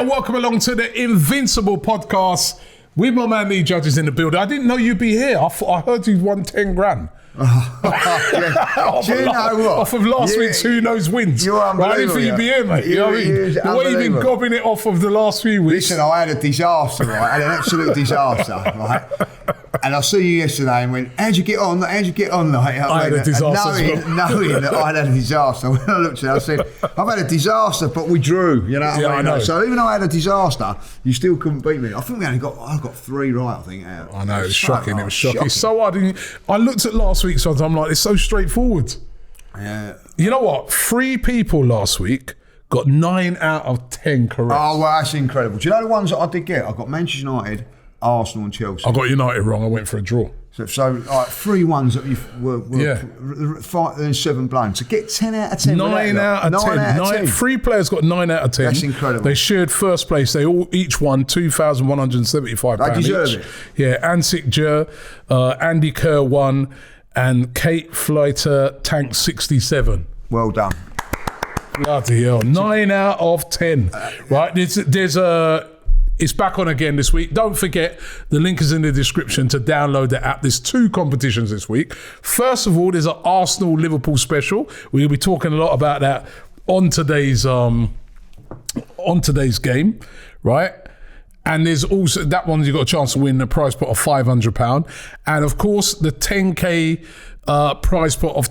and welcome along to the Invincible podcast with my man Lee Judges in the building. I didn't know you'd be here. I heard you won 10 grand. Yeah. Do you know what? Off of last week's Who Knows Wins. You're unbelievable. I didn't think you'd be here, mate. You know what I mean? The way you've been gobbing it off of the last few weeks. Listen, I had a disaster, right? I had an absolute disaster, right? And I saw you yesterday and went, how'd you get on? How'd you get on? Like, I had a disaster knowing that I had a disaster. When I looked at it, I said, I've had a disaster, but we drew. You know what I mean? know. So even though I had a disaster, you still couldn't beat me. I think I got 3 right, I think. Out. I know, it was shocking. It was shocking. So I looked at last week's odds, I'm like, it's so straightforward. Yeah. You know what? 3 people last week got 9 out of 10 correct. Oh, well, that's incredible. Do you know the ones that I did get? I got Manchester United, Arsenal and Chelsea. I got United wrong. I went for a draw. So like 3 ones that were 5 and 7 blown. To get 10 out of 10. 9 out of 10. 3 players got 9 out of 10. That's incredible. They shared first place. They each won £2,175. They deserve it. Yeah, Ansik Jer, Andy Kerr won, and Kate Fleiter tanked 67. Well done. Bloody hell. 9 out of 10. Right, it's back on again this week. Don't forget, the link is in the description to download the app. There's 2 competitions this week. First of all, there's an Arsenal-Liverpool special. We'll be talking a lot about that on today's game, right? And there's also, that one, you've got a chance to win a prize pot of £500. And of course, the 10K prize pot of,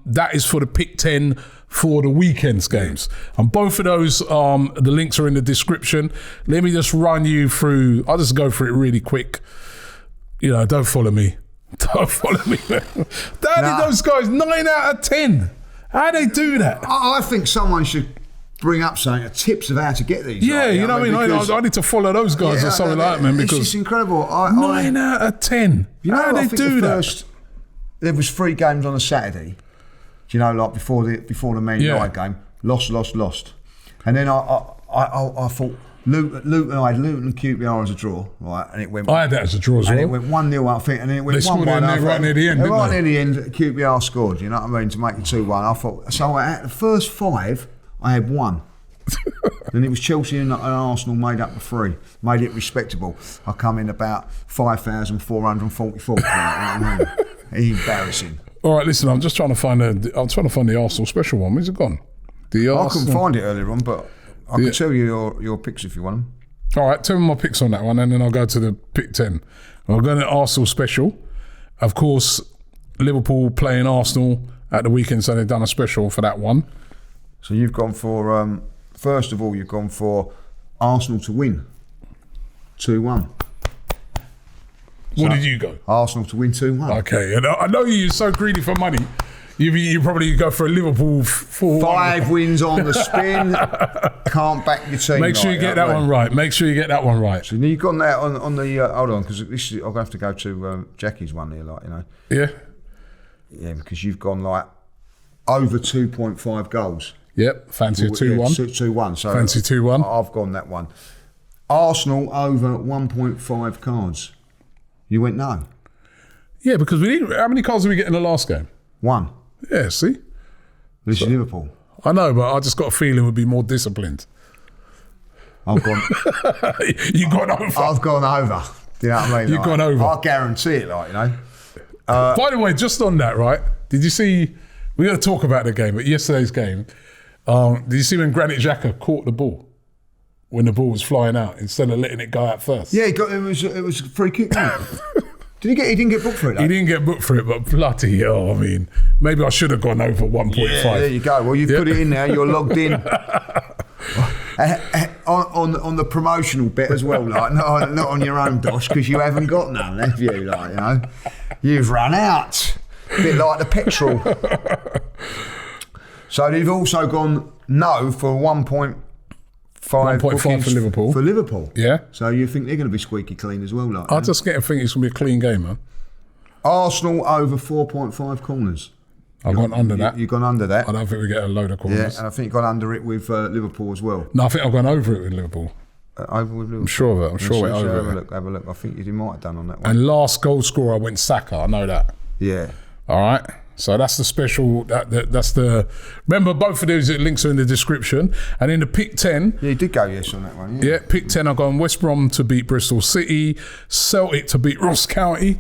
that is for the pick 10 for the weekend's games. And both of those, the links are in the description. Let me just run you through. I'll just go through it really quick. You know, don't follow me. Don't follow me. Those guys, 9 out of 10. How they do that? I think someone should bring up something, tips of how to get these. Yeah, you know what I mean? I need to follow those guys or something like that, man. Because it's just incredible. 9 out of 10. You know, how they do that? There was 3 games on a Saturday. You know, like before the Man United game, lost. And then I thought Luton and QPR as a draw, right? And it went. I had that as a draw as well. And it went 1-0, I think, and then it went 1-1. Right near the end, didn't they? Right near the end, QPR scored. You know what I mean? To make it 2-1. I thought so. At the first 5, I had 1. Then it was Chelsea and Arsenal made up the 3, made it respectable. I come in about 5,444. You know what I mean? Embarrassing. All right, listen. I'm trying to find the Arsenal special one. Where's it gone? I couldn't find it earlier on, but I can tell you your picks if you want them. All right, tell me my picks on that one, and then I'll go to the pick 10. I'll go to the Arsenal special. Of course, Liverpool playing Arsenal at the weekend, so they've done a special for that one. So you've gone for first of all, you've gone for Arsenal to win 2-1. What did you go? Arsenal to win 2-1. Okay, and I know you're so greedy for money. You probably go for a Liverpool 4-1. 5 wins on the spin. Can't back your team. Make sure you get that one right. Make sure you get that one right. So you've gone that on the. Hold on, because I'm going to have to go to Jackie's one here, like, you know. Yeah. Yeah, because you've gone like over 2.5 goals. Yep, fancy a 2-1. 2-1. So fancy 2-1. I've gone that one. Arsenal over 1.5 cards. You went no. Yeah, because we didn't. How many cards did we get in the last game? 1. Yeah, see? This is Liverpool. I know, but I just got a feeling we'd be more disciplined. I've gone. You've gone over. I've gone over. Do you know what I mean? You've gone over. I guarantee it, like, you know. By the way, just on that, right? Did you see? We're going to talk about the game, but yesterday's game. Did you see when Granit Xhaka caught the ball when the ball was flying out instead of letting it go out first? Yeah, it was a free kick. He didn't get booked for it, though? He didn't get booked for it, but bloody hell, I mean, maybe I should have gone over 1.5. Yeah, there you go. Well, you've put it in now. You're logged in. on the promotional bit as well, like not on your own dosh, because you haven't got none, have you? Like, you know, you've run out. A bit like the petrol. So they've also gone no for 1.5 1.5 for Liverpool. For Liverpool. Yeah. So you think they're going to be squeaky clean as well, like? I just get a think it's going to be a clean game, man. Arsenal over 4.5 corners. I've gone under that. You've gone under that. I don't think we get a load of corners. Yeah, and I think you've gone under it with Liverpool as well. No, I think I've gone over it with Liverpool. Over with Liverpool. I'm sure of it. I'm sure we're over it. Have a look. I think you might have done on that one. And last goal scorer, I went Saka. I know that. Yeah. All right. So that's the special. That's the. Remember, both of those links are in the description. And in the pick 10, Yeah, you did go yes on that one. yeah, pick 10. I've gone West Brom to beat Bristol City, Celtic to beat Ross County.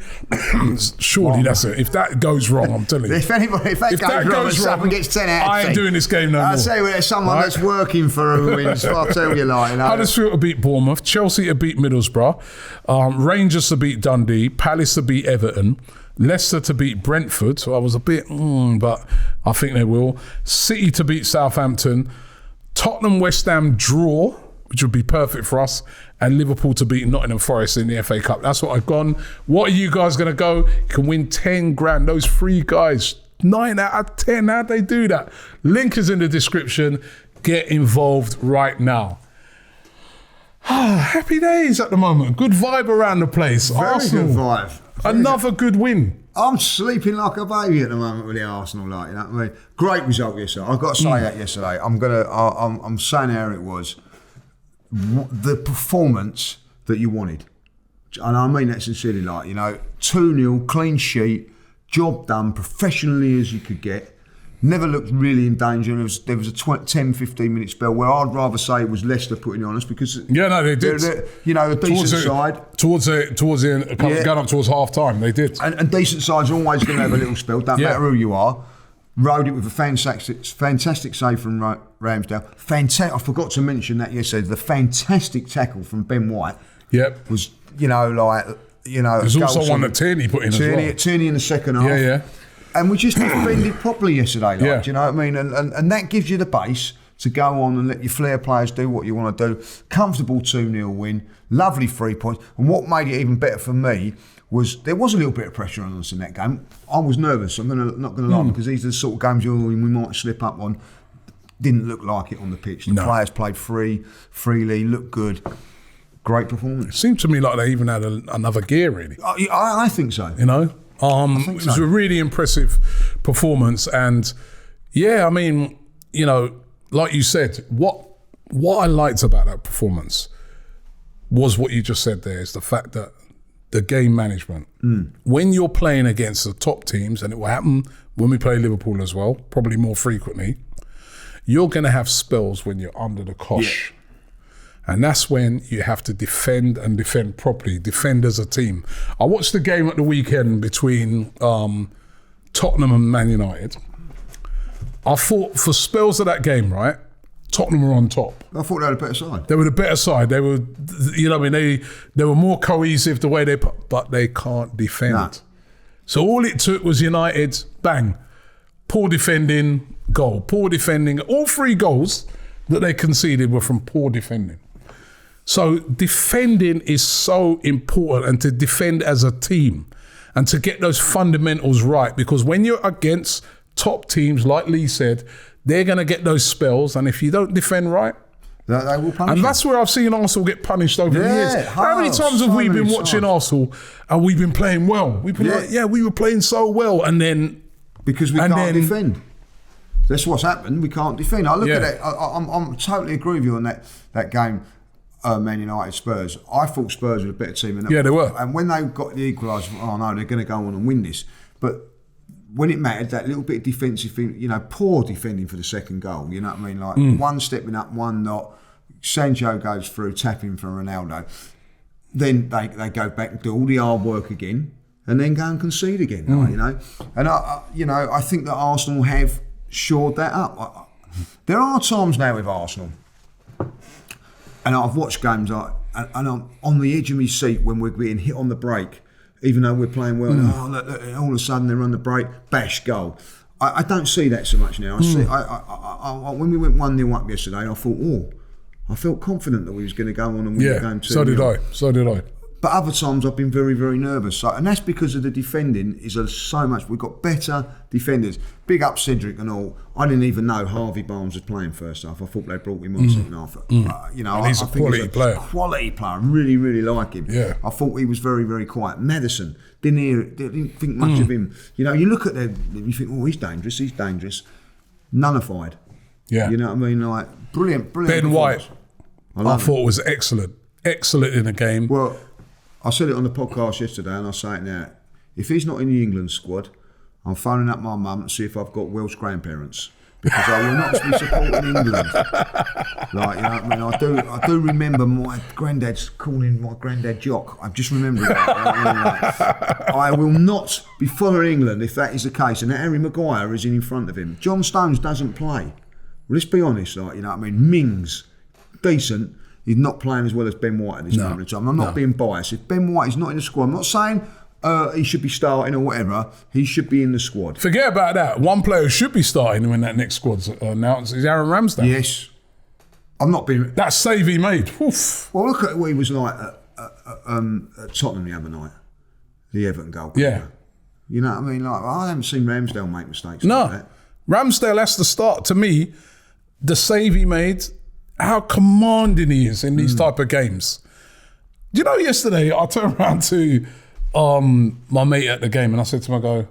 Surely that's it. If that goes wrong, I'm telling you. If that goes wrong, someone gets 10 out of 10. I ain't doing this game no more. I'll tell you, there's someone that's working for who wins. I'll tell you, like, you know. Huddersfield to beat Bournemouth, Chelsea to beat Middlesbrough, Rangers to beat Dundee, Palace to beat Everton, Leicester to beat Brentford. So I was a bit, but I think they will. City to beat Southampton, Tottenham West Ham draw, which would be perfect for us, and Liverpool to beat Nottingham Forest in the FA Cup. That's what I've gone. What are you guys going to go? You can win 10 grand. Those 3 guys, 9 out of 10. How'd they do that? Link is in the description. Get involved right now. Happy days at the moment. Good vibe around the place. Very Arsenal, good vibe. another good win. I'm sleeping like a baby at the moment with the Arsenal, like, you know what I mean? Great result yesterday. I've got to say that yesterday. I'm saying how it was. The performance that you wanted. And I mean that sincerely, like, you know, 2-0, clean sheet, job done, professionally as you could get. Never looked really in danger. There was a 10-15 minute spell where I'd rather say it was Leicester putting it on us because they did. They're, you know, a decent side towards the end, going up towards half time. They did. And decent sides are always going to have a little spell. Don't matter who you are. Rode it with a fantastic save from Ramsdale. I forgot to mention that yesterday. The fantastic tackle from Ben White. Yep. Was, you know, like, you know. There's also one that Tierney put in as well. Tierney in the second half. Yeah. And we just defended properly yesterday, like, do you know what I mean? And that gives you the base to go on and let your flair players do what you want to do. Comfortable 2-0 win, lovely 3 points. And what made it even better for me was there was a little bit of pressure on us in that game. I was nervous, not going to lie, because these are the sort of games we might slip up on. Didn't look like it on the pitch. The players played freely, looked good. Great performance. It seemed to me like they even had another gear, really. I think so. You know? It was a really impressive performance, and I mean, you know, like you said, what I liked about that performance was what you just said there, is the fact that the game management. When you're playing against the top teams, and it will happen when we play Liverpool as well, probably more frequently, you're going to have spells when you're under the cosh. Yeah. And that's when you have to defend and defend properly, defend as a team. I watched the game at the weekend between Tottenham and Man United. I thought for spells of that game, right, Tottenham were on top. I thought they were the better side. They were the better side. They were, you know, I mean, they were more cohesive the way but they can't defend. Nah. So all it took was United, bang, poor defending, goal, poor defending. All 3 goals that they conceded were from poor defending. So defending is so important, and to defend as a team and to get those fundamentals right, because when you're against top teams, like Lee said, they're going to get those spells, and if you don't defend right, they will punish and that's where I've seen Arsenal get punished over the years. How many times have we been watching Arsenal and we've been playing well? We've been like, we were playing so well, and then because we can't defend. That's what's happened. We can't defend. I look at it. I'm totally agree with you on that game. Man United Spurs. I thought Spurs were a better team. They were. And when they got the equaliser, oh no, they're going to go on and win this. But when it mattered, that little bit of defensive thing, you know, poor defending for the second goal. You know what I mean? Like one stepping up, one not. Sancho goes through, tapping for Ronaldo. Then they go back and do all the hard work again, and then go and concede again. You know, and I think that Arsenal have shored that up. There are times now with Arsenal. And I've watched games and I'm on the edge of my seat when we're being hit on the break, even though we're playing well. All of a sudden they're on the break, bash, goal. I don't see that so much now. I see. When we went 1-0 up yesterday, I thought, I felt confident that we was going to go on and win the game 2-0. So did I. But other times I've been very, very nervous. And that's because of the defending is so much. We've got better defenders. Big up Cedric and all. I didn't even know Harvey Barnes was playing first half. I thought they brought him on second half. You know, and he's a quality player. Quality player. I really, really like him. Yeah. I thought he was very, very quiet. Madison, didn't think much of him. You know, you look at them, you think, he's dangerous. Nullified. Yeah. You know what I mean? Like, brilliant. Ben White, I thought was excellent. Excellent in the game. Well, I said it on the podcast yesterday, and I'll say it now. If he's not in the England squad, I'm phoning up my mum to see if I've got Welsh grandparents. Because I will not be supporting England. Like, you know what I mean? I do remember my granddad's calling my granddad Jock. I've just remembered that. You know what I mean? Like, I will not be following England if that is the case. And Harry Maguire is in front of him. John Stones doesn't play. Well, let's be honest, like, you know what I mean? Mings, decent. He's not playing as well as Ben White at this moment in time. I'm not being biased. If Ben White is not in the squad, I'm not saying he should be starting or whatever. He should be in the squad. Forget about that. One player who should be starting when that next squad's announced is Aaron Ramsdale. Yes. I'm not being... That save he made. Oof. Well, look at what he was like at Tottenham the other night. The Everton goalkeeper. Yeah. You know what I mean? Like, I haven't seen Ramsdale make mistakes No. like that. Ramsdale has to start. To me, the save he made, how commanding he is in these type of games. Do you know, yesterday I turned around to my mate at the game and I said to him, I go,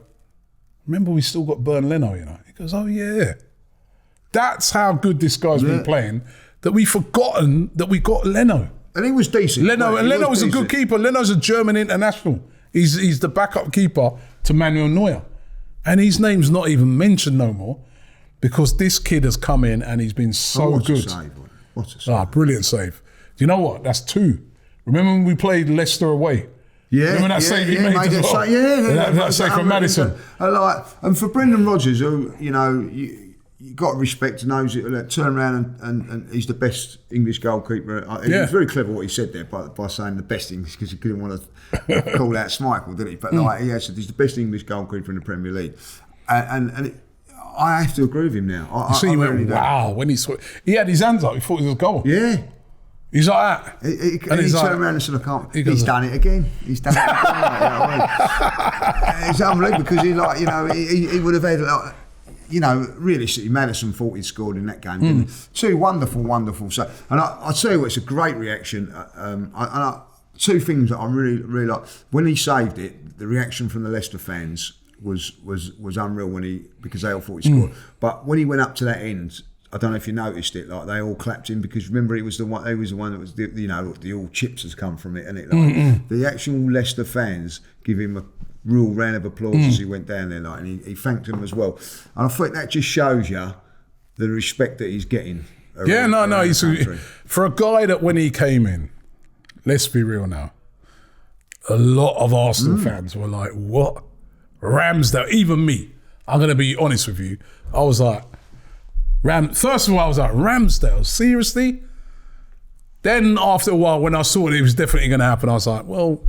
remember we still got Burn Leno, you know? He goes, oh yeah. That's how good this guy's been playing, that we've forgotten that we got Leno. And he was decent. Leno was a good keeper. Leno's a German international. He's the backup keeper to Manuel Neuer. And his name's not even mentioned no more because this kid has come in and he's been so good. What a save. Brilliant save. Do you know what? That's 2. Remember when we played Leicester away? Yeah, remember that save he made as well? That save from Maddison. And for Brendan Rodgers, who, you know, you got to respect, knows it, turn around and he's the best English goalkeeper. It was very clever what he said there by saying the best English, because he couldn't want to call out Schmeichel, did he? But like, he said he's the best English goalkeeper in the Premier League. I have to agree with him now. He went, wow, when he had his hands up, he thought it was a goal. Yeah. He's like that. And he turned around and said, I can't. He's done it again. He's done it again. It's unbelievable because he would have had, like, you know, realistically, Maddison thought he'd scored in that game. 2 wonderful. So, and I tell you what, it's a great reaction. 2 things that I really like. When he saved it, the reaction from the Leicester fans was unreal because they all thought he scored. But when he went up to that end, I don't know if you noticed it, like they all clapped him because remember he was the one that was the all chips has come from it, and it like the actual Leicester fans give him a real round of applause as he went down there, like, and he thanked them as well. And I think that just shows you the respect that he's getting. He's for a guy that when he came in, let's be real now, a lot of Arsenal fans were like, what? Ramsdale, even me, I'm going to be honest with you, I was like, first of all, I was like, Ramsdale, seriously? Then after a while, when I saw it was definitely going to happen, I was like, well,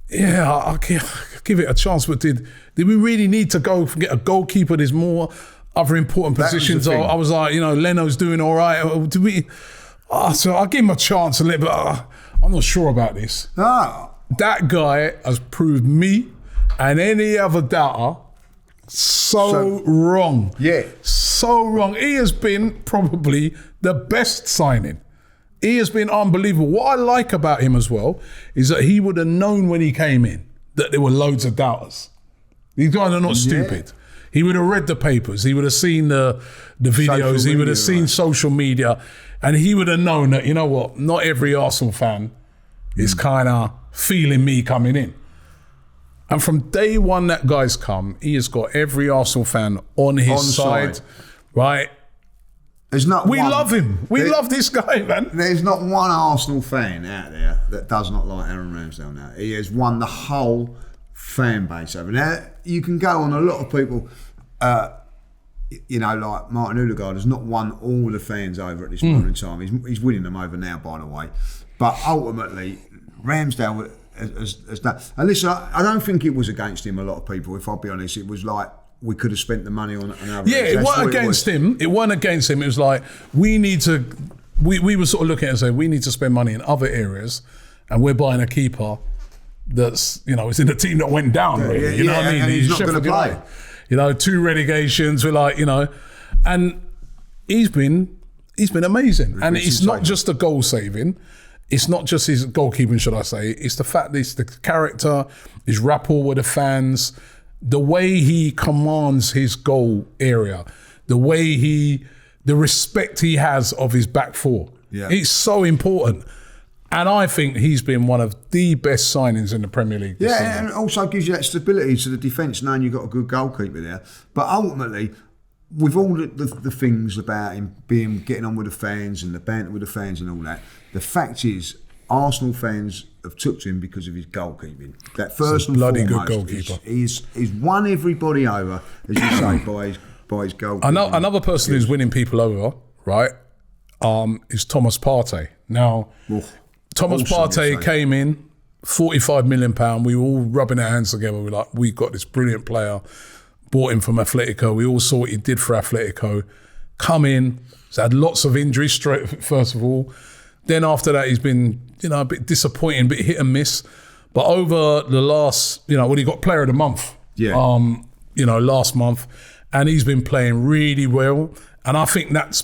yeah, I'll give it a chance. But did we really need to go get a goalkeeper? There's more other important positions. I was like, you know, Leno's doing all right. Do we? So I'll give him a chance a little bit. I'm not sure about this. That guy has proved me and any other doubter so wrong. Yeah. So wrong. He has been probably the best signing. He has been unbelievable. What I like about him as well is that he would have known when he came in that there were loads of doubters. These guys are not stupid. He would have read the papers. He would have seen the videos. He would have seen social media. And he would have known that, you know what, not every Arsenal fan is kind of feeling me coming in. And from day one that guy's come, he has got every Arsenal fan on his side, right? We love him. We love this guy, man. There's not one Arsenal fan out there that does not like Aaron Ramsdale now. He has won the whole fan base over. Now, you can go on a lot of people, like Martin Odegaard has not won all the fans over at this moment in time. He's winning them over now, by the way. But ultimately, Ramsdale has done. And listen, I don't think it was against him, a lot of people, if I'll be honest. It was like, we could have spent the money on another. Yeah, it wasn't against him. It wasn't against him. It was like, we were sort of looking at it and saying, we need to spend money in other areas, and we're buying a keeper that's, is in the team that went down, really. You know what I mean? He's not going to play. 2 relegations, we're like, and he's been amazing. And it's not just the goal saving. It's not just his goalkeeping, should I say. It's the fact that it's the character, his rapport with the fans, the way he commands his goal area, the respect he has of his back four. Yeah. It's so important. And I think he's been one of the best signings in the Premier League this season. And it also gives you that stability to the defence, knowing you've got a good goalkeeper there. But ultimately, with all the things about him getting on with the fans and the banter with the fans and all that, the fact is, Arsenal fans have took to him because of his goalkeeping. That first and bloody foremost, good goalkeeper. He's won everybody over, as you say, by his goalkeeping. Another person who's winning people over, right, is Thomas Partey. Now, Thomas Partey came in, £45 million. We were all rubbing our hands together. We're like, we got this brilliant player. Bought him from Atletico. We all saw what he did for Atletico. Come in, he's had lots of injuries, first of all. Then after that, he's been, a bit disappointing, a bit hit and miss. But over the last, he got Player of the Month. Yeah. Last month, and he's been playing really well. And I think that's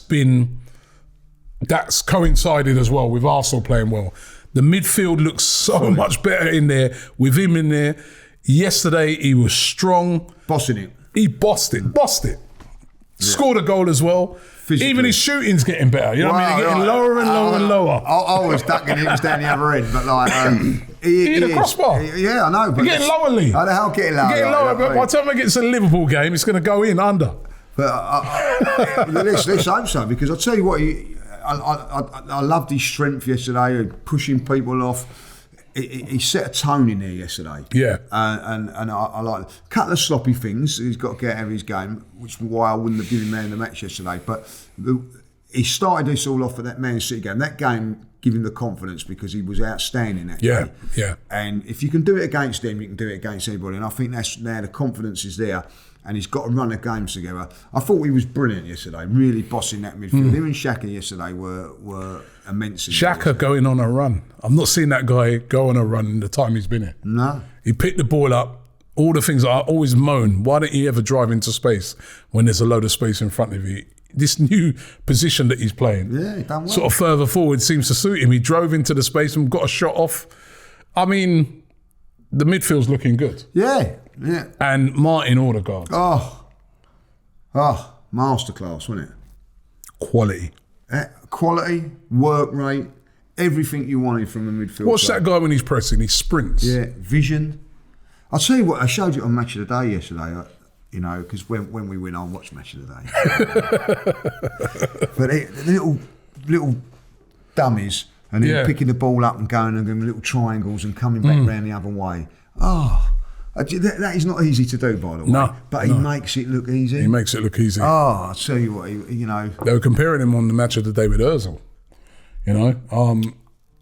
coincided as well with Arsenal playing well. The midfield looks so much better in there with him in there. Yesterday, he was strong. Bossing it. He bossed it. Yeah. Scored a goal as well. Physically. Even his shooting's getting better. You know what I mean? They're getting lower and lower and lower. I was ducking him, was down the other end. But he hit a crossbar. I know. But you're getting lower, Lee. How the hell getting lower? Getting lower, but by the time it gets to the Liverpool game, it's going to go in under. But let's hope so, because I'll tell you what, I loved his strength yesterday, pushing people off. He set a tone in there yesterday. Yeah. And I like a couple of sloppy things he's got to get out of his game, which is why I wouldn't have given him man of the match yesterday. But he started this all off at that Man City game. That game gave him the confidence because he was outstanding that game. Yeah. And if you can do it against them, you can do it against anybody. And I think that's now the confidence is there. And he's got to run the games together. I thought he was brilliant yesterday, really bossing that midfield. Him and Xhaka yesterday were immense. Xhaka going on a run. I've not seen that guy go on a run in the time he's been here. No. He picked the ball up. All the things I always moan, why don't he ever drive into space when there's a load of space in front of you? This new position that he's playing, he done well. Sort of further forward, seems to suit him. He drove into the space and got a shot off. I mean, the midfield's looking good. Yeah. And Martin Odegaard. Oh, masterclass, wasn't it? Quality. Quality, work rate, everything you wanted from a midfield. What's that guy when he's pressing? He sprints. Yeah, vision. I'll tell you what, I showed you on Match of the Day yesterday, because when we win, I'll watch Match of the Day. But the little dummies, and then picking the ball up and going and doing little triangles and coming back round the other way. That is not easy to do, by the way. No, but he makes it look easy. He makes it look easy. I'll tell you what, They were comparing him on the Match of the Day with Ozil.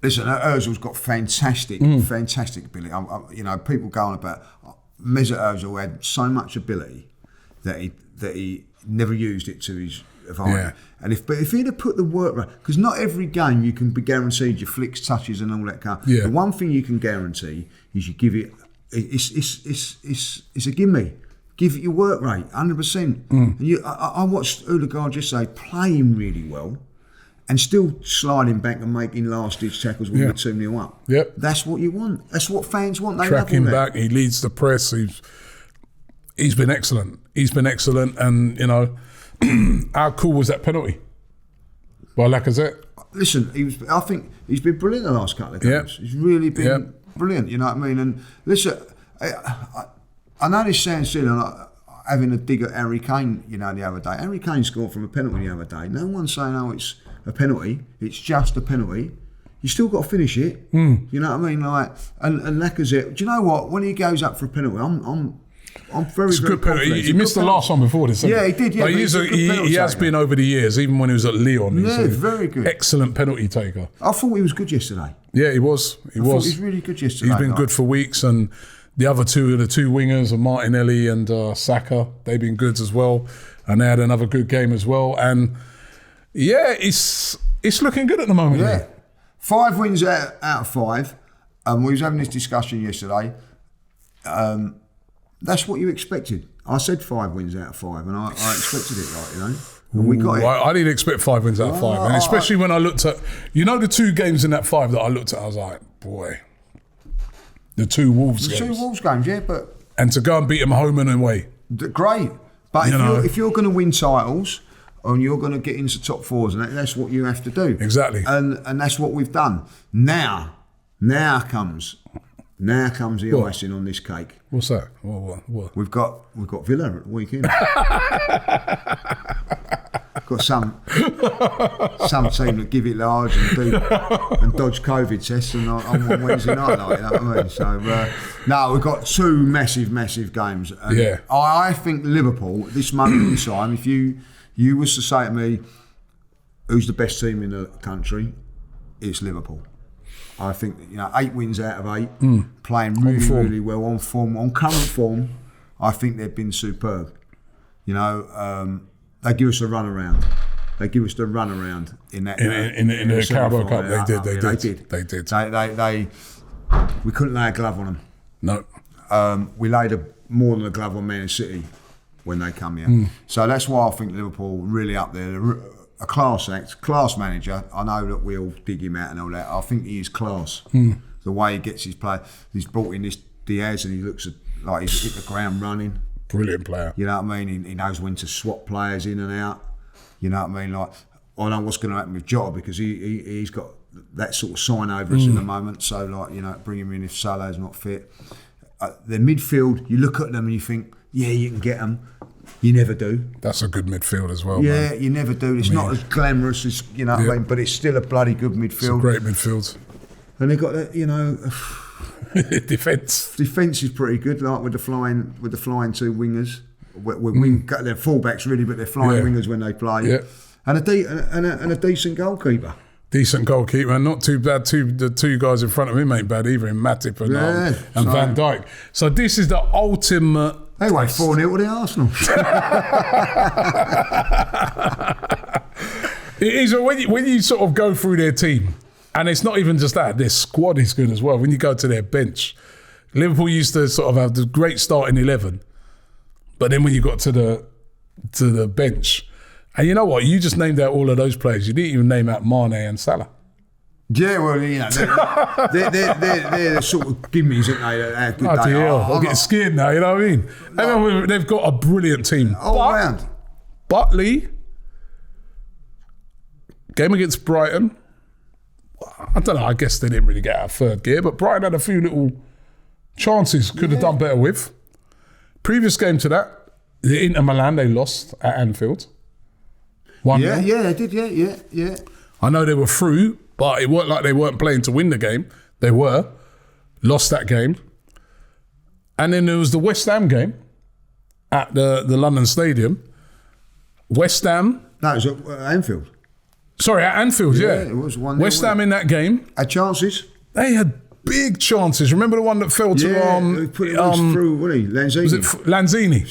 Listen, Ozil's got fantastic ability. People go on about Mesut Ozil had so much ability that he never used it to his advantage. Yeah. And if he'd have put the work right, because not every game you can be guaranteed your flicks, touches, and all that kind. The one thing you can guarantee is you give it. It's a gimme. Give it your work rate, 100%. And I watched Odegaard just playing really well, and still sliding back and making last-ditch tackles when we're 2-0 up. Yep. That's what you want. That's what fans want. They tracking back. He leads the press. He's been excellent. And how cool was that penalty by Lacazette? Listen, I think he's been brilliant the last couple of games. He's really been brilliant. You know what I mean? And listen, I know this sounds silly. Having a dig at Harry Kane, the other day. Harry Kane scored from a penalty the other day. No one's saying, it's a penalty. It's just a penalty. You still got to finish it. You know what I mean? And Lacazette. Do you know what? When he goes up for a penalty, I'm very, it's a good penalty. He missed the last one before this. He did. Yeah, but he has been over the years, even when he was at Lyon. He's very good. Excellent penalty taker. I thought he was good yesterday. Yeah, he was. He was really good yesterday. He's been good for weeks, and the other two wingers are Martinelli and Saka. They've been good as well, and they had another good game as well. And it's looking good at the moment. Yeah, 5 wins out of 5. We was having this discussion yesterday. That's what you expected. I said 5 wins out of 5, and I expected it, And we got it. I didn't expect 5 wins out of 5, and especially when I looked at, the 2 games in that 5 that I looked at, I was like, boy, the 2 Wolves games. The 2 Wolves games, and to go and beat them home and away. Great. But if you're going to win titles, and you're going to get into top fours, and that's what you have to do. Exactly. And that's what we've done. Now comes the icing on this cake. What's that? What? We've got Villa at the weekend. Got some team that give it large and dodge COVID tests on Wednesday night, like, you know what I mean? So no, we've got two massive games. And I think Liverpool at this moment in time, if you was to say to me, who's the best team in the country, it's Liverpool. I think 8 wins out of 8, playing really well on form, on current form. I think they've been superb. They give us a run around. They give us the run around in that in the Carabao Cup. They did. They we couldn't lay a glove on them. No. We laid more than a glove on Man City when they come here. So that's why I think Liverpool really up there. A class act, class manager. I know that we all dig him out and all that. I think he is class. The way he gets his play. He's brought in this Diaz and he looks like he's hit the ground running. Brilliant player. You know what I mean? He knows when to swap players in and out. You know what I mean? Like, I know what's going to happen with Jota because he's got that sort of sign over us in the moment. So, bring him in if Salah's not fit. The midfield, you look at them and you think, yeah, you can get them. You never do. That's a good midfield as well. Yeah, man. You never do. It's not as glamorous as, what I mean, but it's still a bloody good midfield. It's a great midfield. And they got that, Defence. Defence is pretty good, like with the flying two wingers. They're fullbacks really, but they're flying wingers when they play. Yeah. And a decent goalkeeper. Decent goalkeeper, and not too bad. The two guys in front of him ain't bad either, in Matip and Van Dijk. So this is the ultimate. They won 4-0 to the Arsenal. It is when you sort of go through their team, and it's not even just that, their squad is good as well. When you go to their bench, Liverpool used to sort of have the great starting 11, but then when you got to the bench, and you know what, you just named out all of those players. You didn't even name out Mane and Salah. Yeah, well, they're the sort of gimmies, aren't they? How good they are. I'm getting scared now, you know what I mean? No. And they've got a brilliant team. All round. But Lee, game against Brighton, I don't know, I guess they didn't really get out of third gear, but Brighton had a few little chances could have done better with. Previous game to that, the Inter Milan, they lost at Anfield. 1-0. Yeah, they did, yeah. I know they were through, but it weren't like they weren't playing to win the game. They were. Lost that game. And then there was the West Ham game at the London Stadium. West Ham. That was at Anfield. Sorry, at Anfield, yeah. It was 1-0. West Ham in that game. Had chances. They had big chances. Remember the one that fell to... Yeah, put it through, wasn't he? Lanzini. Was it Lanzini?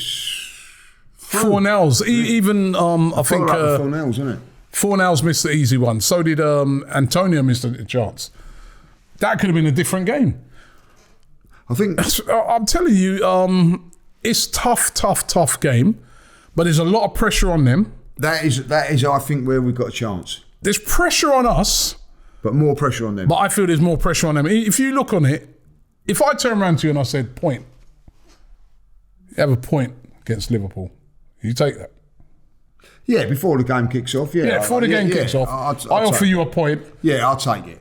4-0. Even, I think... 4-0, wasn't it? Fornals missed the easy one. So did Antonio missed a chance. That could have been a different game. I think... I'm telling you, it's tough game, but there's a lot of pressure on them. That is, I think, where we've got a chance. There's pressure on us. But more pressure on them. But I feel there's more pressure on them. If you look on it, if I turn around to you and I said, point, you have a point against Liverpool, you take that. Yeah, before the game kicks off. Yeah, before the game kicks off, I offer you a point. Yeah, I'll take it.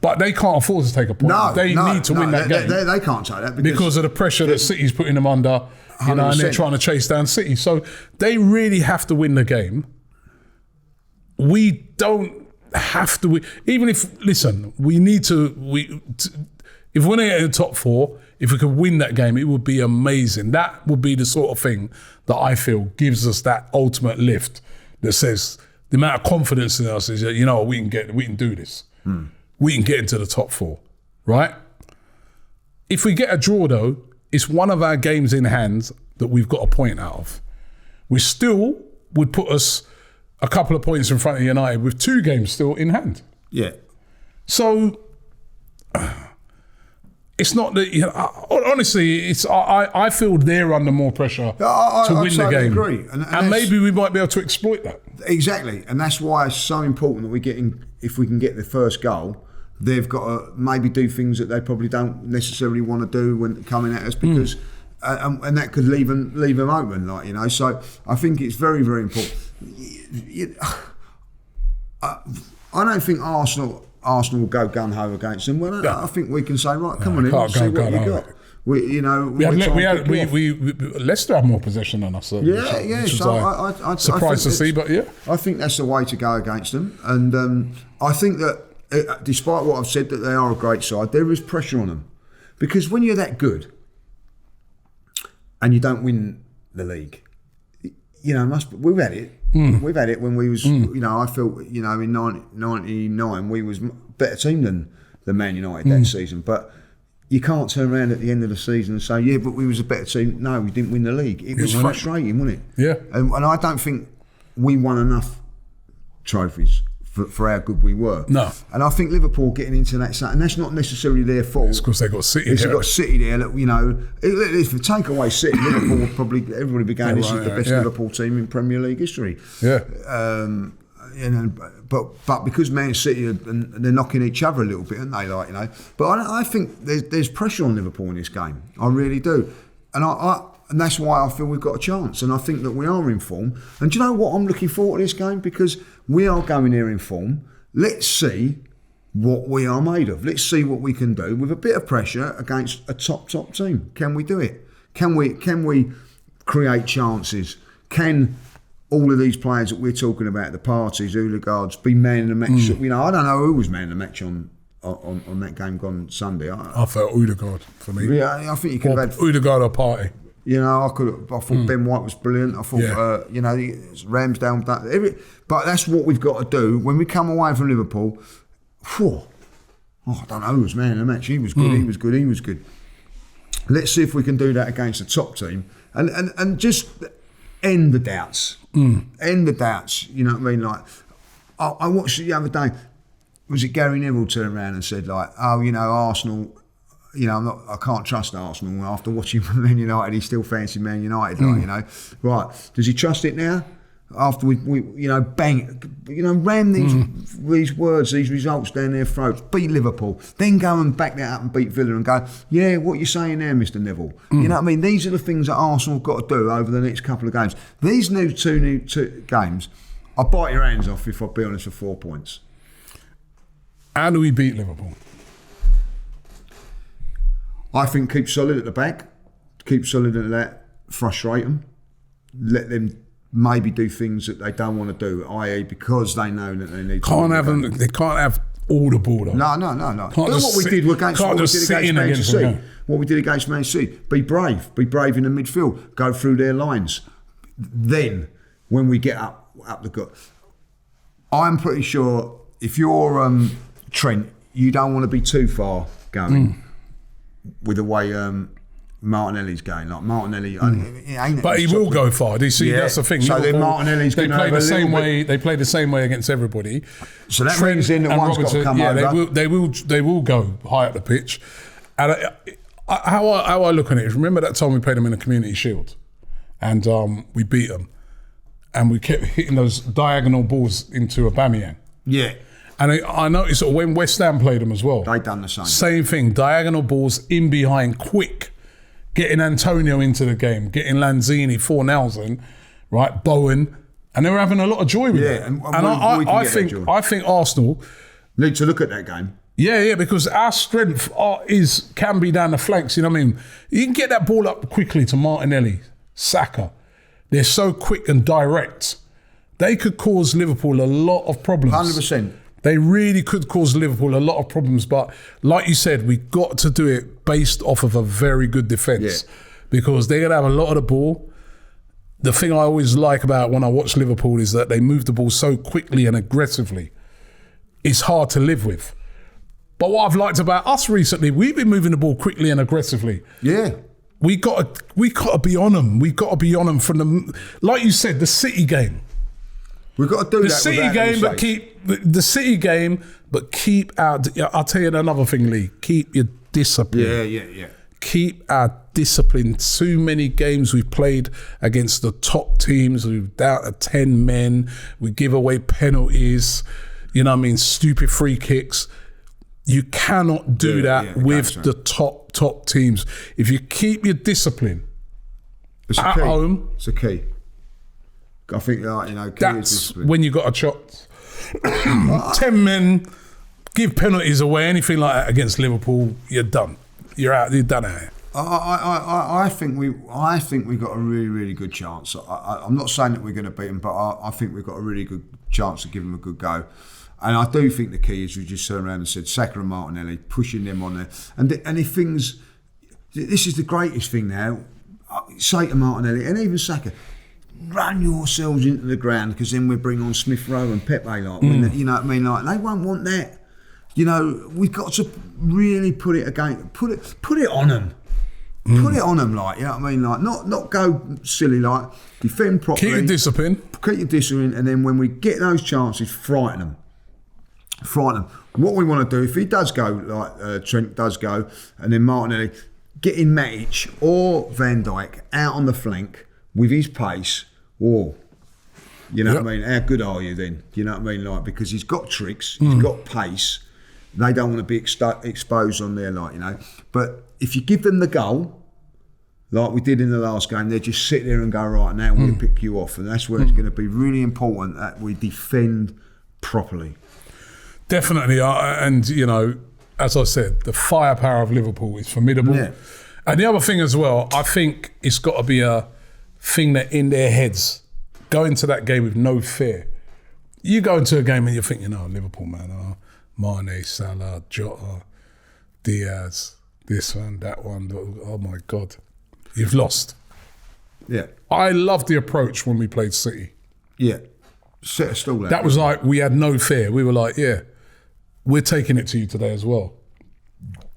But they can't afford to take a point. No, they need to win that game. They can't take that because of the pressure that City's putting them under. And they're trying to chase down City. So they really have to win the game. We don't have to win. Even if, listen, we need to. If we're going to get in the top four, if we could win that game, it would be amazing. That would be the sort of thing that I feel gives us that ultimate lift that says the amount of confidence in us is that, we can do this. We can get into the top four, right? If we get a draw though, it's one of our games in hand that we've got a point out of. We still would put us a couple of points in front of United with 2 games still in hand. Yeah. So it's not that, honestly, I feel they're under more pressure to win the game. I agree. And maybe we might be able to exploit that. Exactly. And that's why it's so important that if we can get the first goal, they've got to maybe do things that they probably don't necessarily want to do when coming at us because, and that could leave them open, So I think it's very, very important. I don't think Arsenal will go gun ho against them. Well, I think we can say, right, come on in, see what you got. Leicester have more possession than us. Yeah. So I surprised to see, but yeah, I think that's the way to go against them. And I think that despite what I've said, that they are a great side, there is pressure on them because when you're that good and you don't win the league, we've had it. We've had it when we was, I felt, in 99 we was a better team than Man United that season. But you can't turn around at the end of the season and say, yeah, but we was a better team. No, we didn't win the league. It was frustrating, wasn't it? Yeah. And I don't think we won enough trophies for how good we were. No. And I think Liverpool getting into that, and that's not necessarily their fault. It's because they got City there. They've got City there. If you take away City, Liverpool would probably, everybody would be going, this is the best Liverpool team in Premier League history. Yeah. But because Man City they're knocking each other a little bit, aren't they? But I think there's pressure on Liverpool in this game. I really do, and that's why I feel we've got a chance. And I think that we are in form. And do you know what? I'm looking forward to this game because we are going here in form. Let's see what we are made of. Let's see what we can do with a bit of pressure against a top team. Can we do it? Can we create chances? Can all of these players that we're talking about, the Parteys, Odegaards, be man of the match? I don't know who was man of the match on that game gone Sunday. I felt Odegaard for me. Yeah, I think you could have had Odegaard or Partey. I thought Ben White was brilliant. I thought, Ramsdale. But that's what we've got to do when we come away from Liverpool. I don't know who was man of the match. He was good. He was good. Let's see if we can do that against the top team and just end the doubts. End the doubts. You know what I mean? Like I watched it the other day. Was it Gary Neville turned around and said Arsenal? I can't trust Arsenal after watching Man United. He still fancies Man United, Right? Does he trust it now? After we ram these words, these results down their throats, beat Liverpool, then go and back that up and beat Villa and go, yeah, what you saying there, Mr. Neville? You know what I mean? These are the things that Arsenal have got to do over the next couple of games. These two games, I'll bite your hands off if I'll be honest for 4 points. How do we beat Liverpool? I think keep solid at the back, keep solid at that, frustrate them, let them maybe do things that they don't want to do, i.e. because they know that they need to. They can't have all the ball though. No. What we did against what we did against Man City. Be brave in the midfield, go through their lines. Then, when we get up the gut, I'm pretty sure if you're Trent, you don't want to be too far going. With the way Martinelli's going, like Martinelli, but he will go far. Do you see? That's the thing. So then Martinelli's they play the same way. They play the same way against everybody. So that brings in that one's got to come over. They will go high up the pitch. And how I look at it is, remember that time we played them in the Community Shield, and we beat them, and we kept hitting those diagonal balls into Aubameyang. Yeah. And I noticed that when West Ham played them as well. They done the same. Same thing, diagonal balls in behind, quick. Getting Antonio into the game, getting Lanzini, Fornalzen, right, Bowen, and they were having a lot of joy with it. And I think Arsenal need to look at that game. Yeah, because our strength can be down the flanks. You know what I mean? You can get that ball up quickly to Martinelli, Saka. They're so quick and direct. They could cause Liverpool a lot of problems. 100%. They really could cause Liverpool a lot of problems, but like you said, we got to do it based off of a very good defence because they're going to have a lot of the ball. The thing I always like about when I watch Liverpool is that they move the ball so quickly and aggressively. It's hard to live with. But what I've liked about us recently, we've been moving the ball quickly and aggressively. Yeah. We got to be on them. We got to be on them from the, like you said, the City game. We've got to do the City game, but keep the City game, but keep our. I'll tell you another thing, Lee. Keep your discipline. Yeah. Keep our discipline. Too many games we've played against the top teams. We've down to 10 men. We give away penalties. You know what I mean? Stupid free kicks. You cannot do that with the top teams. If you keep your discipline it's at home, it's a key. I think, like, you know, that's when you got a shot. 10 men, give penalties away, anything like that against Liverpool, you're done. You're out. You're done out here. I think we got a really, really good chance. I'm not saying that we're going to beat them, but I think we've got a really good chance to give them a good go. And I do think the key is we just turned around and said Saka and Martinelli, pushing them on there. And if things, this is the greatest thing now. Say to Martinelli and even Saka, run yourselves into the ground, because then we bring on Smith Rowe and Pepe. Like, you know what I mean? Like, they won't want that. You know, we've got to really put it on them. Put it on them, like, you know what I mean? Like, not go silly, like, defend properly. Keep your discipline. Keep your discipline, and then when we get those chances, frighten them. Frighten them. What we want to do, if he does go, like Trent does go, and then Martinelli, getting Matic or Van Dijk out on the flank with his pace, or, you know what I mean? How good are you then? You know what I mean? Like, because he's got tricks, he's got pace. They don't want to be exposed on there, like, you know. But if you give them the goal, like we did in the last game, they just sit there and go, right, now we'll pick you off. And that's where it's going to be really important that we defend properly. Definitely. And, you know, as I said, the firepower of Liverpool is formidable. Yeah. And the other thing as well, I think it's got to be a thing that in their heads, go into that game with no fear. You go into a game and you're thinking, oh, Liverpool, man, Mane, Salah, Jota, Diaz, this one, that one. Oh my God, you've lost. Yeah. I love the approach when we played City. Yeah. Set a stall out. That was like, we had no fear. We were like, yeah, we're taking it to you today as well.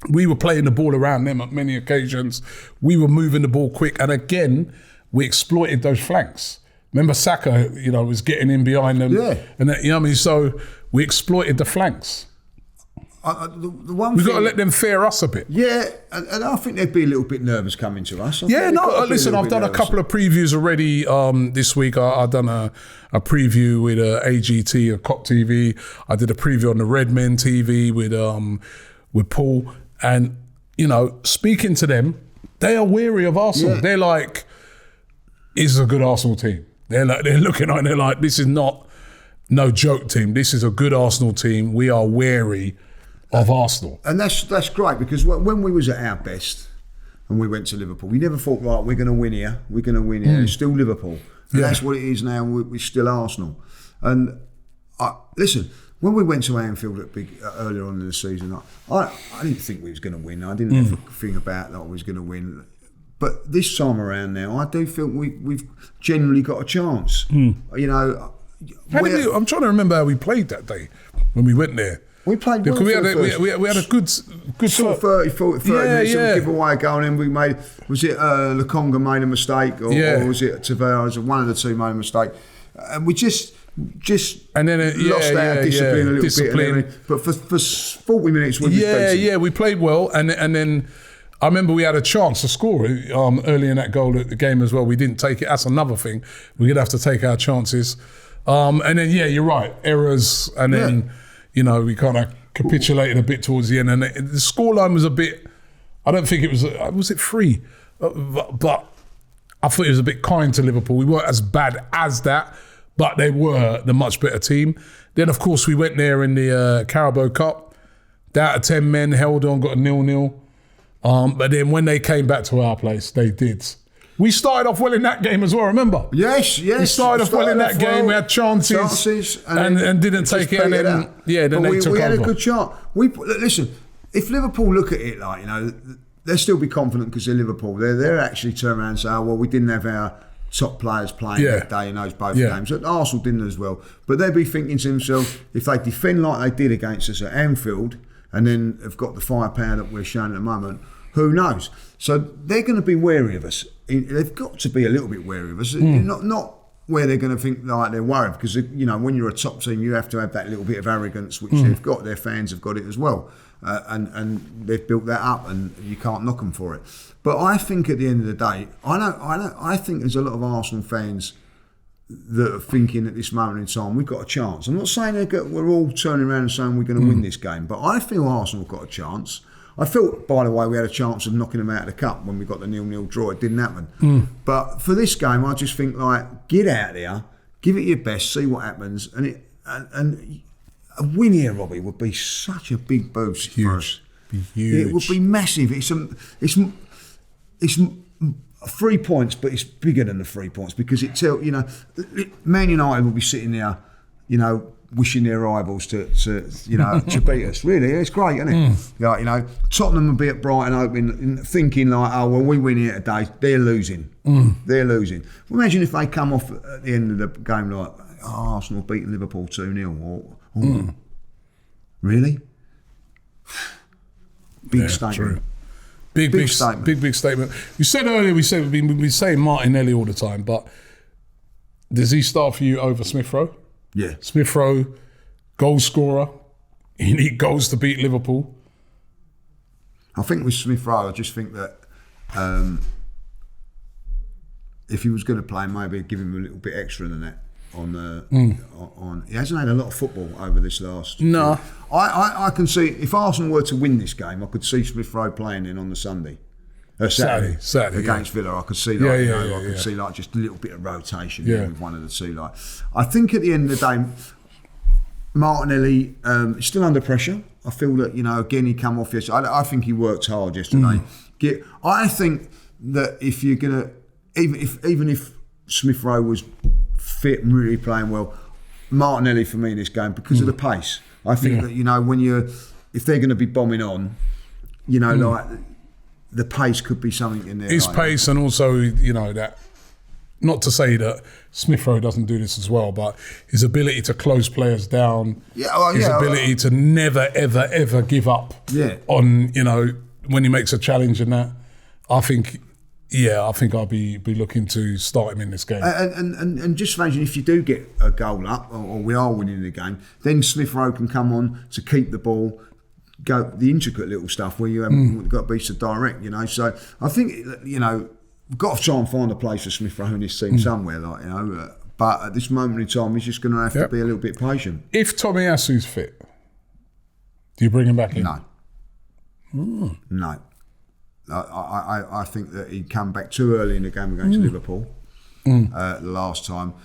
We were playing the ball around them at many occasions. We were moving the ball quick. And again, we exploited those flanks. Remember Saka, you know, was getting in behind them. Yeah. And that, you know what I mean? So we exploited the flanks. We've got to let them fear us a bit. Yeah, and I think they'd be a little bit nervous coming to us. Listen, I've done a couple of previews already this week. I've done a preview with AGT, a COP TV. I did a preview on the Redmen TV with Paul. And, you know, speaking to them, they are weary of Arsenal. Yeah. They're like, this is a good Arsenal team. They're looking at it and they're like, this is not no joke team. This is a good Arsenal team. We are wary of Arsenal. And that's great, because when we was at our best and we went to Liverpool, we never thought, right, we're going to win here. We're going to win here. It's still Liverpool. And that's what it is now. We're still Arsenal. And listen, when we went to Anfield earlier on in the season, I didn't think we was going to win. I didn't ever think about that we was going to win. But this time around now, I do feel we've generally got a chance. You know, I'm trying to remember how we played that day when we went there. We played well. We had a good sort of 30 minutes of giveaway going, and we made, was it Lokonga made a mistake, or was it Tavares? One of the two made a mistake, and we just and then lost our discipline a little bit. But for 40 minutes, we we played well, and then I remember we had a chance to score early in that goal at the game as well. We didn't take it. That's another thing. We're gonna have to take our chances. And then you're right, errors, and then. You know, we kind of capitulated a bit towards the end, and the scoreline was a bit. I don't think it was it 3, but I thought it was a bit kind to Liverpool. We weren't as bad as that, but they were the much better team. Then, of course, we went there in the Carabao Cup. Out of 10 men, held on, got a 0-0. But then when they came back to our place, they did. We started off well in that game as well, remember? Yes. We started off well in that game. We had chances and didn't take it. And then, then they took over. We had a good chance. Listen, if Liverpool look at it like, you know, they'll still be confident because they're Liverpool. They're actually turn around and say, oh, well, we didn't have our top players playing that day in those both games. Arsenal didn't as well. But they'll be thinking to themselves, if they defend like they did against us at Anfield and then have got the firepower that we're showing at the moment, who knows? So they're going to be wary of us. They've got to be a little bit wary of us. Not where they're going to think like they're worried, because, you know, when you're a top team, you have to have that little bit of arrogance, which they've got. Their fans have got it as well, and they've built that up, and you can't knock them for it. But I think at the end of the day, I think there's a lot of Arsenal fans that are thinking at this moment in time we've got a chance. I'm not saying we're all turning around and saying we're going to win this game, but I feel Arsenal have got a chance. I felt, by the way, we had a chance of knocking them out of the cup when we got the 0-0 draw. It didn't happen. But for this game, I just think, like, get out there, Give it your best, see what happens, and a win here, Robbie, would be such a big boost for us. Huge. It would be massive. It's 3 points, but it's bigger than the 3 points because Man United will be sitting there, wishing their rivals to beat us. Really, it's great, isn't it? Like, Tottenham will be at Brighton opening, thinking like, oh well, we win here today. They're losing. They're losing. Well, imagine if they come off at the end of the game like, Arsenal beating Liverpool 2-0. Really? Big statement. True. Big statement. Big statement. You said earlier, we've been saying Martinelli all the time, but does he start for you over Smith Rowe? Yeah. Smith Rowe, goal scorer. He need goals to beat Liverpool. I think with Smith Rowe, I just think that if he was going to play, maybe give him a little bit extra than that. On he hasn't had a lot of football over this last. No, I can see if Arsenal were to win this game, I could see Smith Rowe playing in on the Saturday against Villa. I could see that. I could see like just a little bit of rotation with one of the two. Like, I think at the end of the day, Martinelli is still under pressure. I feel that again he come off yesterday. I think he worked hard yesterday. I think that if you're gonna even if Smith Rowe was fit and really playing well, Martinelli for me in this game because of the pace. I think that if they're going to be bombing on, like the pace could be something in there. His pace and also that. Not to say that Smith Rowe doesn't do this as well, but his ability to close players down, his ability to never ever ever give up on when he makes a challenge and that. I think I'll be looking to start him in this game. And just imagine if you do get a goal up, or we are winning the game, then Smith Rowe can come on to keep the ball, go the intricate little stuff where you haven't got to be so direct, So I think we've got to try and find a place for Smith Rowe in this team somewhere, but at this moment in time, he's just going to have to be a little bit patient. If Tomiyasu's fit, do you bring him back in? No. No. I think that he'd come back too early in the game against Liverpool the last time.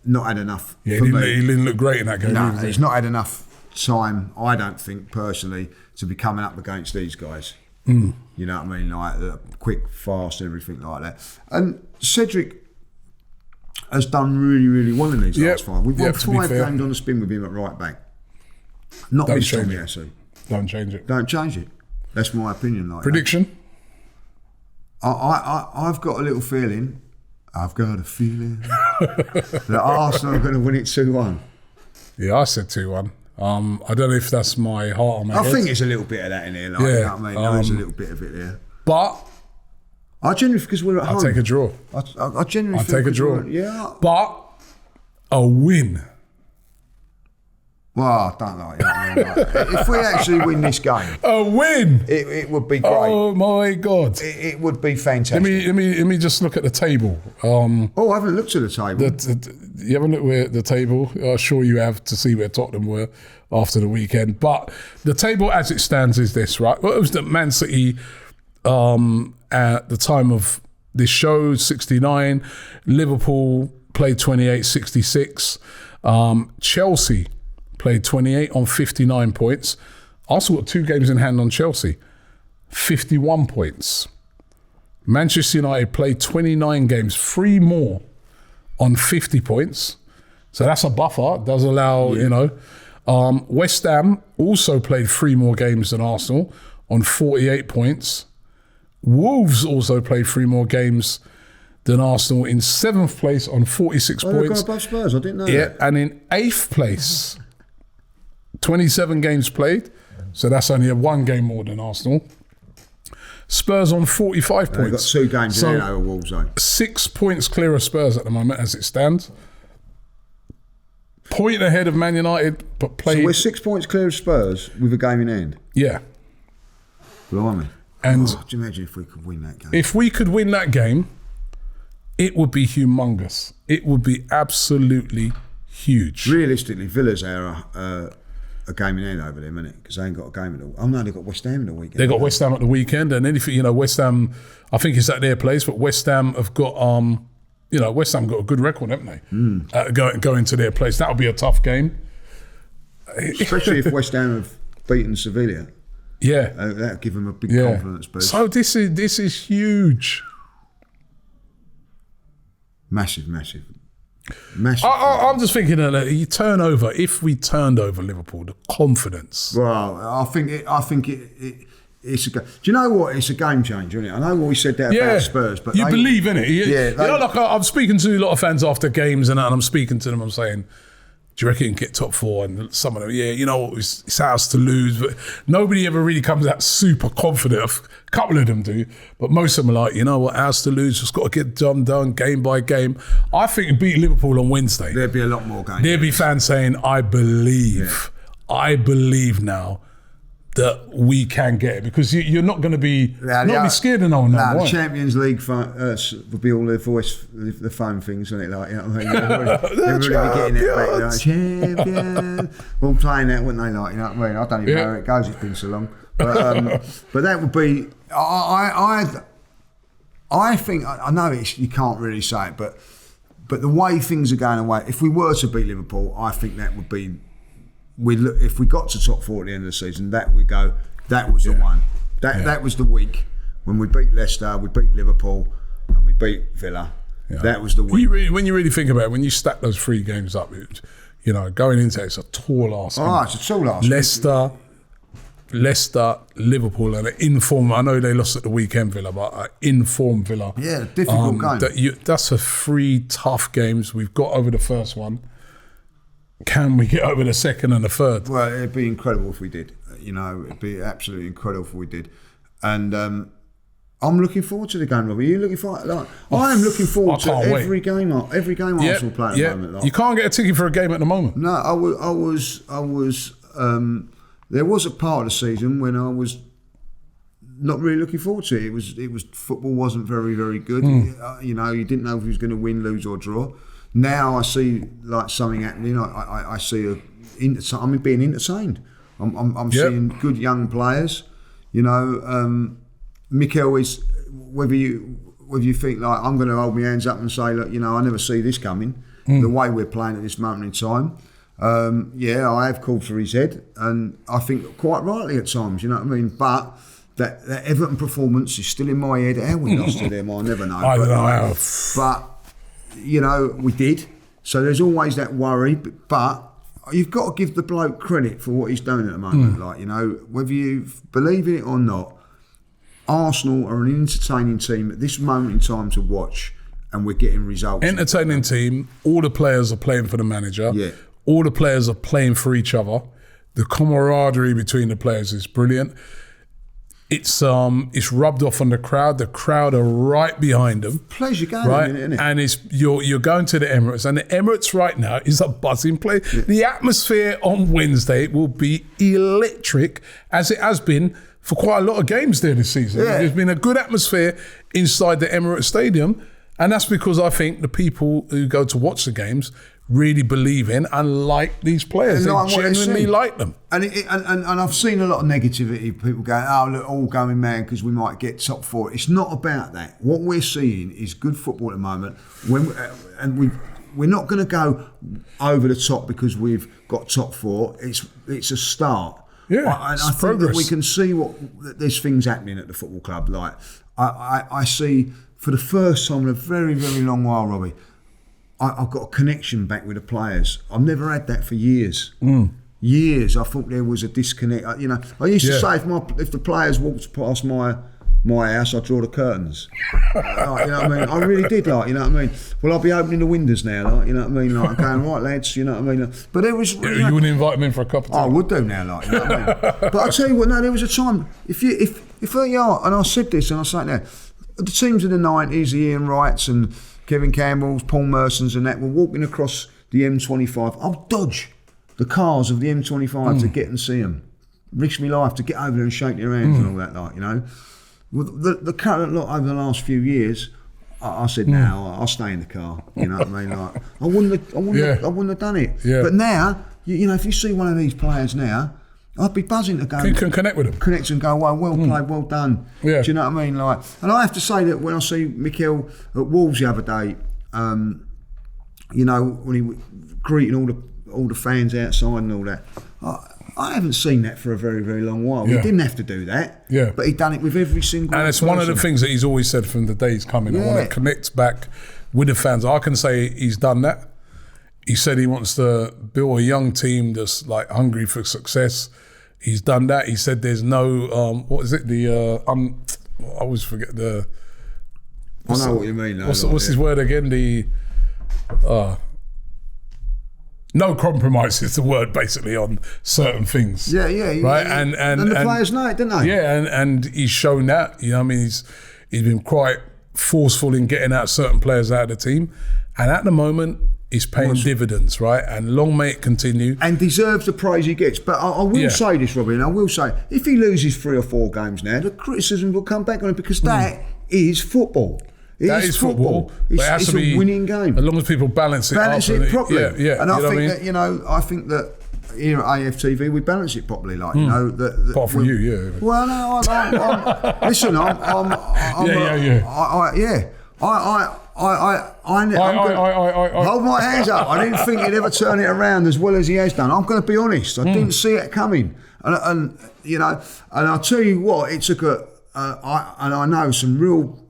Not had enough. Yeah, he didn't look great in that game. No, he's not had enough time, I don't think, personally, to be coming up against these guys. You know what I mean? Like quick, fast, everything like that. And Cedric has done really, really well in these last 5. We've won 5 games on the spin with him at right back. Not with Tomiyasu. Don't change it. Don't change it. That's my opinion. Prediction? I've got a little feeling. I've got a feeling that Arsenal are going to win it 2-1. Yeah, I said 2-1. I don't know if that's my heart or my head. I think it's a little bit of that in here. You know what I mean? There's a little bit of it there. But I genuinely, because we're at home. I'll take a draw. I genuinely take a draw. But a win. Well, I don't like that. If we actually win this game, a win, it would be great. Oh my God, it would be fantastic. Let me just look at the table. I haven't looked at the table. You haven't looked at the table? Sure you have, to see where Tottenham were after the weekend. But the table as it stands is this, right? Well, it was that Man City at the time of this show, 69. Liverpool played 28, 66. Chelsea played 28 on 59 points. Arsenal got 2 games in hand on Chelsea, 51 points. Manchester United played 29 games, 3 more on 50 points. So that's a buffer. It does allow, West Ham also played 3 more games than Arsenal on 48 points. Wolves also played 3 more games than Arsenal in 7th place on 46 points. They've gone above Spurs, I didn't know that. And in 8th place, 27 games played, so that's only 1 game more than Arsenal. Spurs on 45 points. They've got 2 games in over Wolves, though. 6 points clear of Spurs at the moment as it stands. Point ahead of Man United, but played... So we're 6 points clear of Spurs with a game in hand? Yeah. Blimey. And do you imagine if we could win that game? If we could win that game, it would be humongous. It would be absolutely huge. Realistically, Villa's a game in hand over them, isn't it? Because they ain't got a game at all. Oh no, they've got West Ham in the weekend. They've got West Ham at the weekend, and then if West Ham, I think it's at their place, but West Ham have got you know, West Ham got a good record, haven't they? Going to their place. That'll be a tough game. Especially if West Ham have beaten Sevilla. Yeah. That'll give them a big confidence boost. So this is huge. Massive. I'm just thinking that you turn over. If we turned over Liverpool, the confidence. Well, I think it's a. Do you know what? It's a game changer, isn't it? I know we said that about Spurs, but you believe in it. You know, like I'm speaking to a lot of fans after games, and I'm speaking to them. I'm saying, do you reckon you can get top 4? And some of them, you know, it's ours to lose. But nobody ever really comes out super confident. A couple of them do, but most of them are like, you know what, ours to lose. Just got to get done game by game. I think beat Liverpool on Wednesday. There'd be a lot more games. There'd be fans saying, I believe now that we can get it, because you're not going to be be scared of no one. The Champions League would be all the phone things, wouldn't it? Like, you know what I mean? They'd really be getting it back. Like, champion. Well, playing that, wouldn't they? Like, you know what I mean? I don't even know where it goes. It's been so long. But that would be. I think I know you can't really say it, but the way things are going away, if we were to beat Liverpool, I think that would be. If we got to top 4 at the end of the season, that was the one. That was the week when we beat Leicester, we beat Liverpool, and we beat Villa. Yeah. That was the week. When you really think about it, when you stack those 3 games up, you know, going into it, it's a tall ask. It's a tall ask. Leicester, Liverpool, and an informed. I know they lost at the weekend, Villa, but an informed Villa. Yeah, difficult game. That's a 3 tough games. We've got over the first one. Can we get over the second and the third? Well, it'd be incredible if we did. You know, it'd be absolutely incredible if we did. And I'm looking forward to the game, Robbie. Are you looking forward? I am looking forward to every game Arsenal play at the moment. Like. You can't get a ticket for a game at the moment. No, I was. There was a part of the season when I was not really looking forward to it. It was football wasn't very, very good. You know, you didn't know if he was going to win, lose, or draw. Now I see like something happening. I see I'm being entertained. I'm seeing good young players. You know, Mikel is whether you think like I'm going to hold my hands up and say, look, you know, I never see this coming. The way we're playing at this moment in time. I have called for his head, and I think quite rightly at times. You know what I mean? But that Everton performance is still in my head. How we lost to them, I never know. I don't know how. But you know, we did. So there's always that worry, but you've got to give the bloke credit for what he's doing at the moment. Like, you know, whether you believe in it or not, Arsenal are an entertaining team at this moment in time to watch, and we're getting results. Entertaining team. All the players are playing for the manager. Yeah. All the players are playing for each other. The camaraderie between the players is brilliant. It's rubbed off on the crowd. The crowd are right behind them. Pleasure going, right? Isn't it? And you're going to the Emirates, and the Emirates right now is a buzzing place. Yeah. The atmosphere on Wednesday will be electric, as it has been for quite a lot of games there this season. Yeah. There's been a good atmosphere inside the Emirates Stadium, and that's because I think the people who go to watch the games really believe in and like these players. They genuinely like them. And I've seen a lot of negativity. People going, oh, look, all going mad because we might get top 4. It's not about that. What we're seeing is good football at the moment. We're not going to go over the top because we've got top 4. It's a start. Yeah, I think that we can see there's things happening at the football club. Like I see for the first time in a very, very long while, Robbie, I've got a connection back with the players. I've never had that for years. Years. I thought there was a disconnect. You know, I used to say if the players walked past my house, I'd draw the curtains. Like, you know what I mean? I really did. Like, you know what I mean? Well, I'll be opening the windows now. Like, you know what I mean? Like, going, right, lads. You know what I mean? But there was. You wouldn't invite them in for a cup of tea? I would do now. Like, you know what I mean? But I tell you what. No, there was a time. If you are, and I said this, and I say it now, the teams of the 90s, the Ian Wrights and Kevin Campbell's, Paul Merson's and that were walking across the M25. I'll dodge the cars of the M25 to get and see them. Risk my life to get over there and shake their hands and all that, like, you know. Well, the current lot over the last few years, I said, now I'll stay in the car. You know what I mean? Like, I wouldn't have done it. Yeah. But now, you know, if you see one of these players now, I'd be buzzing to go. You can connect with them. Connect and go, well played, well done. Yeah. Do you know what I mean? Like, and I have to say that when I see Mikel at Wolves the other day, you know, when he was greeting all the fans outside and all that. I haven't seen that for a very, very long while. Yeah. He didn't have to do that, but he done it with every single And it's person. one of the things that he's always said from the day he's coming. I want to connect back with the fans. I can say he's done that. He said he wants to build a young team that's like hungry for success. He's done that. He said there's no, what is it? I always forget the... I know what you mean. Though, What's his word again? No compromise is the word basically on certain things. Yeah. Right, and the players know it, don't they? Yeah, and he's shown that. You know, what I mean, he's been quite forceful in getting out certain players out of the team, and at the moment he's paying dividends, right? And long may it continue. And deserves the praise he gets. But I will say this, Robbie, and I will say, if he loses 3 or 4 games now, the criticism will come back on him because that is football. That is football. It's, but it has it's to be a winning game. As long as people balance it properly. Yeah. And I think that, you know, I think that here at AFTV we balance it properly. Like, you know, apart from you, yeah. Well, no, I'm listen, I'm hold my hands up. I didn't think he'd ever turn it around as well as he has done. I'm going to be honest. I didn't see it coming, and you know, and I'll tell you what, it took I know some real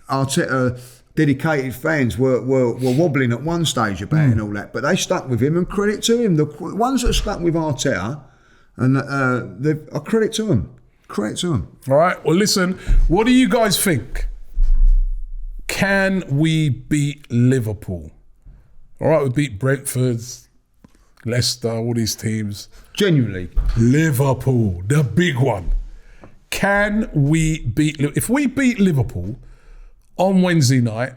Arteta dedicated fans were wobbling at one stage about it and all that, but they stuck with him, and credit to him. The ones that stuck with Arteta, and I credit to them. Credit to them. All right. Well, listen. What do you guys think? Can we beat Liverpool? All right, we beat Brentford, Leicester, all these teams. Genuinely, Liverpool, the big one. Can we beat? If we beat Liverpool on Wednesday night,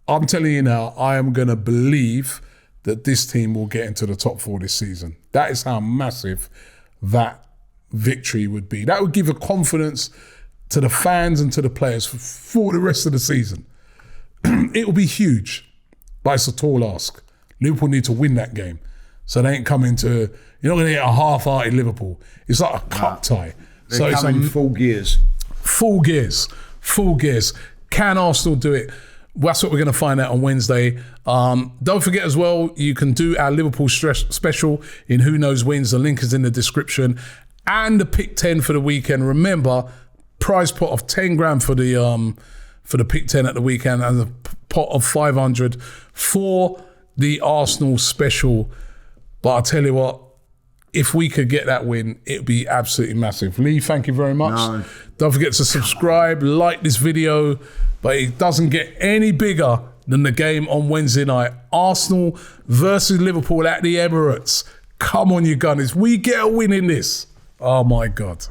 I'm telling you now, I am going to believe that this team will get into the top 4 this season. That is how massive that victory would be. That would give a confidence to the fans and to the players for the rest of the season. It will be huge, but it's a tall ask. Liverpool need to win that game. So they ain't coming to, you're not going to get a half-hearted Liverpool. It's like a cup tie. They're coming full gears. Full gears. Can Arsenal do it? That's what we're going to find out on Wednesday. Don't forget as well, you can do our Liverpool special in Who Knows Wins. The link is in the description. And the pick 10 for the weekend. Remember, prize pot of 10 grand for the pick 10 at the weekend, and a pot of 500 for the Arsenal special. But I'll tell you what, if we could get that win, it would be absolutely massive. Lee, thank you very much. No. Don't forget to subscribe, like this video, but it doesn't get any bigger than the game on Wednesday night. Arsenal versus Liverpool at the Emirates. Come on, you Gunners. We get a win in this. Oh, my God.